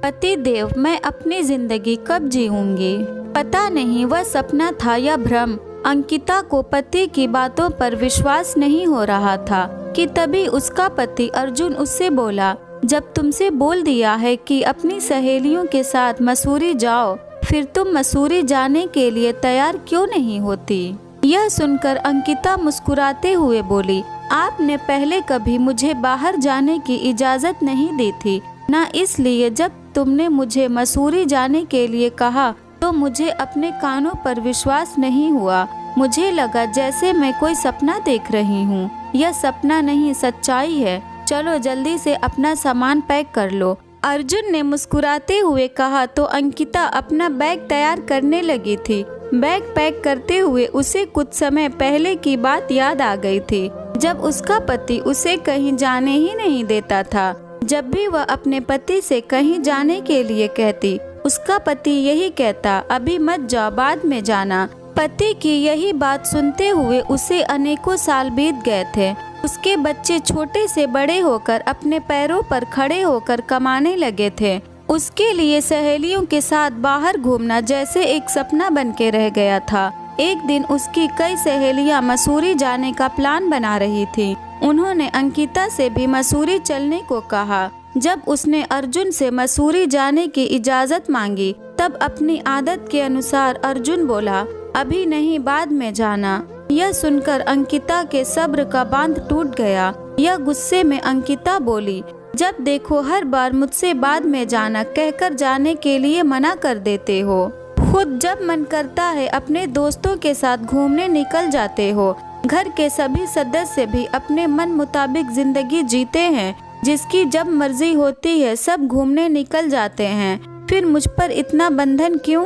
पति देव, मैं अपनी जिंदगी कब जीऊंगी। पता नहीं वह सपना था या भ्रम। अंकिता को पति की बातों पर विश्वास नहीं हो रहा था कि तभी उसका पति अर्जुन उससे बोला, जब तुमसे बोल दिया है कि अपनी सहेलियों के साथ मसूरी जाओ, फिर तुम मसूरी जाने के लिए तैयार क्यों नहीं होती। यह सुनकर अंकिता मुस्कुराते हुए बोली, आपने पहले कभी मुझे बाहर जाने की इजाज़त नहीं दी थी, ना इसलिए जब तुमने मुझे मसूरी जाने के लिए कहा तो मुझे अपने कानों पर विश्वास नहीं हुआ। मुझे लगा जैसे मैं कोई सपना देख रही हूँ। यह सपना नहीं, सच्चाई है। चलो जल्दी से अपना सामान पैक कर लो। अर्जुन ने मुस्कुराते हुए कहा तो अंकिता अपना बैग तैयार करने लगी थी। बैग पैक करते हुए उसे कुछ समय पहले की बात याद आ गई थी, जब उसका पति उसे कहीं जाने ही नहीं देता था। जब भी वह अपने पति से कहीं जाने के लिए कहती, उसका पति यही कहता, अभी मत जाओ, बाद में जाना। पति की यही बात सुनते हुए उसे अनेकों साल बीत गए थे। उसके बच्चे छोटे से बड़े होकर अपने पैरों पर खड़े होकर कमाने लगे थे। उसके लिए सहेलियों के साथ बाहर घूमना जैसे एक सपना बन के रह गया था। एक दिन उसकी कई सहेलियां मसूरी जाने का प्लान बना रही थी। उन्होंने अंकिता से भी मसूरी चलने को कहा। जब उसने अर्जुन से मसूरी जाने की इजाज़त मांगी, तब अपनी आदत के अनुसार अर्जुन बोला, अभी नहीं, बाद में जाना। यह सुनकर अंकिता के सब्र का बांध टूट गया। यह गुस्से में अंकिता बोली, जब देखो हर बार मुझसे बाद में जाना कहकर जाने के लिए मना कर देते हो। खुद जब मन करता है अपने दोस्तों के साथ घूमने निकल जाते हो। घर के सभी सदस्य भी अपने मन मुताबिक जिंदगी जीते हैं। जिसकी जब मर्जी होती है सब घूमने निकल जाते हैं। फिर मुझ पर इतना बंधन क्यों?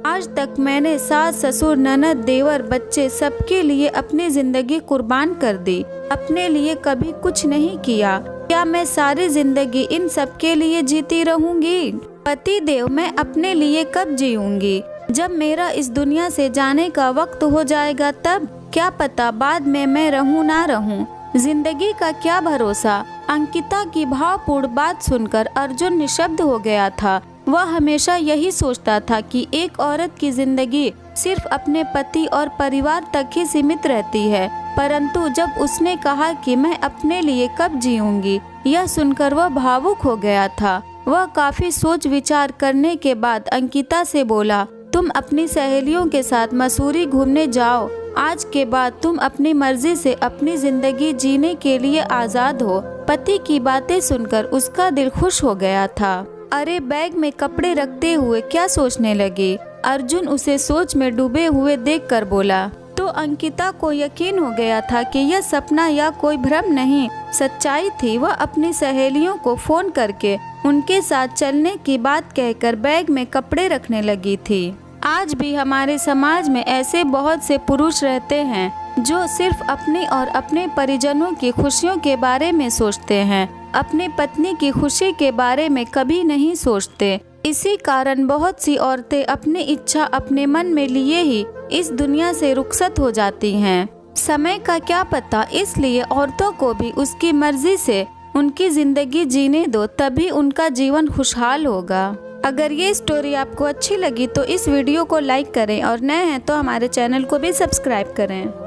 आज तक मैंने सास, ससुर, ननद, देवर, बच्चे सबके लिए अपनी जिंदगी कुर्बान कर दी। अपने लिए कभी कुछ नहीं किया। क्या मैं सारी जिंदगी इन सब के लिए जीती रहूंगी? पति देव, मैं अपने लिए कब जीऊंगी? जब मेरा इस दुनिया से जाने का वक्त हो जाएगा तब क्या पता बाद में मैं रहूं ना रहूं। जिंदगी का क्या भरोसा। अंकिता की भावपूर्ण बात सुनकर अर्जुन निशब्द हो गया था। वह हमेशा यही सोचता था कि एक औरत की जिंदगी सिर्फ अपने पति और परिवार तक ही सीमित रहती है, परंतु जब उसने कहा कि मैं अपने लिए कब जीऊंगी, यह सुनकर वह भावुक हो गया था। वह काफी सोच विचार करने के बाद अंकिता से बोला, तुम अपनी सहेलियों के साथ मसूरी घूमने जाओ। आज के बाद तुम अपनी मर्जी से अपनी जिंदगी जीने के लिए आजाद हो। पति की बातें सुनकर उसका दिल खुश हो गया था। अरे बैग में कपड़े रखते हुए क्या सोचने लगी? अर्जुन उसे सोच में डूबे हुए देखकर बोला। तो अंकिता को यकीन हो गया था कि यह सपना या कोई भ्रम नहीं, सच्चाई थी। वह अपनी सहेलियों को फोन करके उनके साथ चलने की बात कहकर बैग में कपड़े रखने लगी थी। आज भी हमारे समाज में ऐसे बहुत से पुरुष रहते हैं जो सिर्फ अपनी और अपने परिजनों की खुशियों के बारे में सोचते हैं, अपनी पत्नी की खुशी के बारे में कभी नहीं सोचते। इसी कारण बहुत सी औरतें अपनी इच्छा अपने मन में लिए ही इस दुनिया से रुखसत हो जाती हैं। समय का क्या पता, इसलिए औरतों को भी उसकी मर्जी से उनकी जिंदगी जीने दो, तभी उनका जीवन खुशहाल होगा। अगर ये स्टोरी आपको अच्छी लगी तो इस वीडियो को लाइक करें और नए हैं तो हमारे चैनल को भी सब्सक्राइब करें।